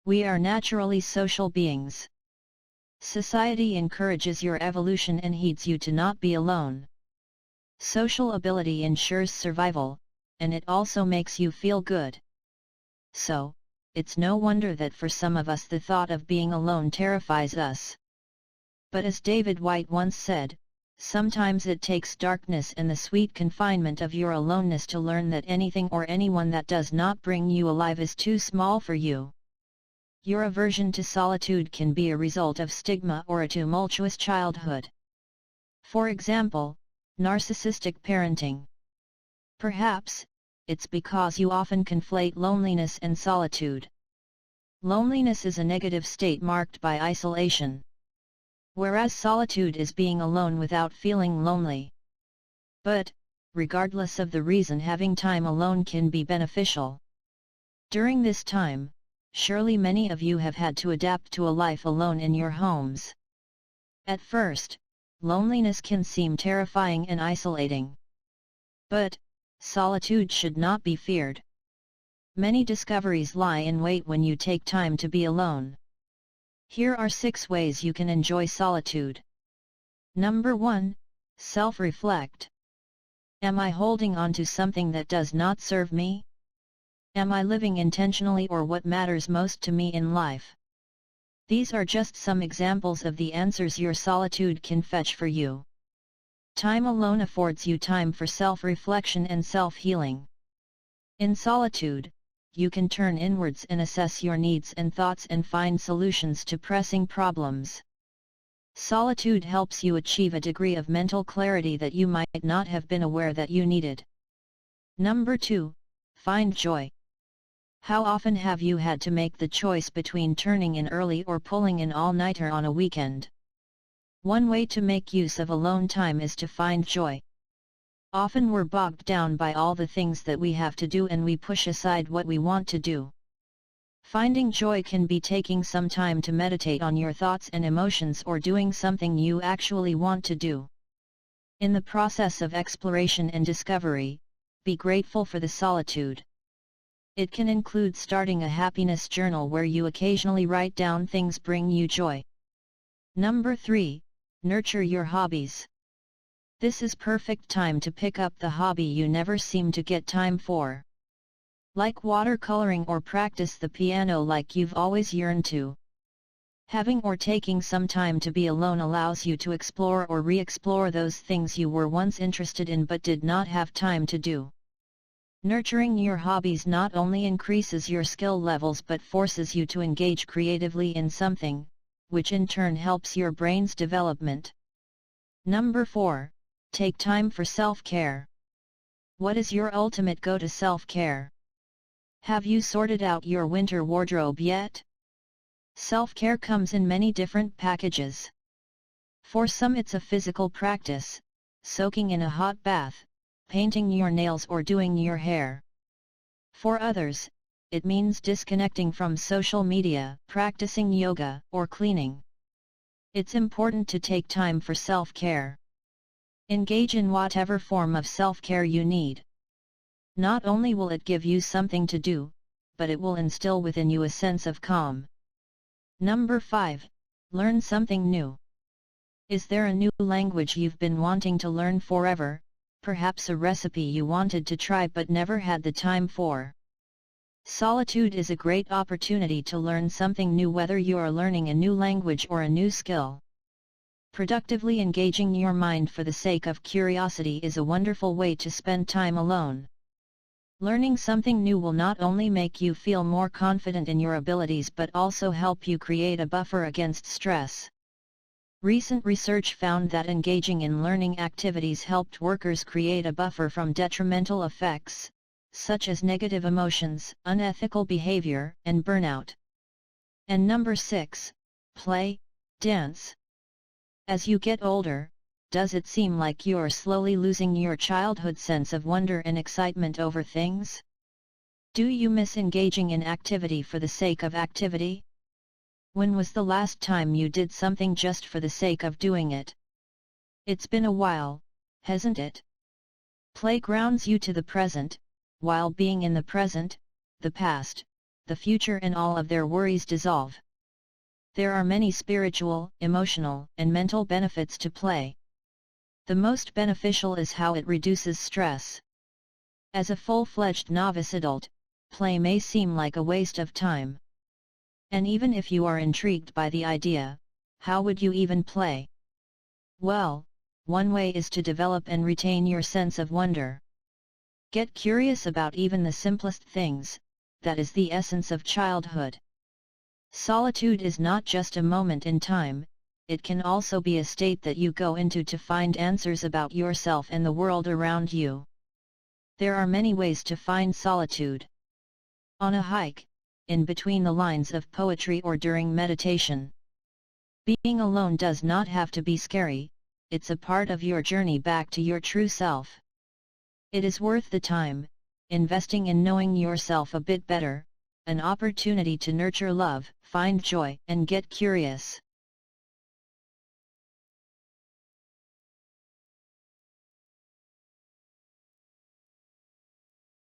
We are naturally social beings. Society encourages your evolution and heeds you to not be alone. Social ability ensures survival, and it also makes you feel good. So, it's no wonder that for some of us the thought of being alone terrifies us. But as David Whyte once said, sometimes it takes darkness and the sweet confinement of your aloneness to learn that anything or anyone that does not bring you alive is too small for you. Your aversion to solitude can be a result of stigma or a tumultuous childhood. For example, narcissistic parenting. Perhaps, it's because you often conflate loneliness and solitude. Loneliness is a negative state marked by isolation, whereas solitude is being alone without feeling lonely. But, regardless of the reason, having time alone can be beneficial. During this time, surely many of you have had to adapt to a life alone in your homes. At first, loneliness can seem terrifying and isolating. But, solitude should not be feared. Many discoveries lie in wait when you take time to be alone. Here are 6 ways you can enjoy solitude. Number 1, self-reflect. Am I holding on to something that does not serve me? Am I living intentionally or what matters most to me in life? These are just some examples of the answers your solitude can fetch for you. Time alone affords you time for self-reflection and self-healing. In solitude, you can turn inwards and assess your needs and thoughts and find solutions to pressing problems. Solitude helps you achieve a degree of mental clarity that you might not have been aware that you needed. Number 2, find joy. How often have you had to make the choice between turning in early or pulling an all-nighter on a weekend? One way to make use of alone time is to find joy. Often we're bogged down by all the things that we have to do and we push aside what we want to do. Finding joy can be taking some time to meditate on your thoughts and emotions or doing something you actually want to do. In the process of exploration and discovery, be grateful for the solitude. It can include starting a happiness journal where you occasionally write down things bring you joy. Number 3, nurture your hobbies. This is perfect time to pick up the hobby you never seem to get time for. Like watercoloring or practice the piano like you've always yearned to. Having or taking some time to be alone allows you to explore or re-explore those things you were once interested in but did not have time to do. Nurturing your hobbies not only increases your skill levels but forces you to engage creatively in something, which in turn helps your brain's development. Number 4, take time for self-care. What is your ultimate go-to self-care? Have you sorted out your winter wardrobe yet? Self-care comes in many different packages. For some it's a physical practice, soaking in a hot bath, painting your nails or doing your hair. For others, it means disconnecting from social media, practicing yoga, or cleaning. It's important to take time for self-care. Engage in whatever form of self-care you need. Not only will it give you something to do, but it will instill within you a sense of calm. Number 5, learn something new. Is there a new language you've been wanting to learn forever, perhaps a recipe you wanted to try but never had the time for? Solitude is a great opportunity to learn something new, whether you are learning a new language or a new skill. Productively engaging your mind for the sake of curiosity is a wonderful way to spend time alone. Learning something new will not only make you feel more confident in your abilities but also help you create a buffer against stress. Recent research found that engaging in learning activities helped workers create a buffer from detrimental effects, such as negative emotions, unethical behavior, and burnout. And number 6, play, dance. As you get older, does it seem like you're slowly losing your childhood sense of wonder and excitement over things? Do you miss engaging in activity for the sake of activity? When was the last time you did something just for the sake of doing it? It's been a while, hasn't it? Play grounds you to the present, while being in the present, the past, the future and all of their worries dissolve. There are many spiritual, emotional, and mental benefits to play. The most beneficial is how it reduces stress. As a full-fledged novice adult, play may seem like a waste of time. And even if you are intrigued by the idea, how would you even play? Well, one way is to develop and retain your sense of wonder. Get curious about even the simplest things, that is the essence of childhood. Solitude is not just a moment in time, it can also be a state that you go into to find answers about yourself and the world around you. There are many ways to find solitude. On a hike, in between the lines of poetry, or during meditation. Being alone does not have to be scary, it's a part of your journey back to your true self. It is worth the time, investing in knowing yourself a bit better, an opportunity to nurture love, find joy, and get curious.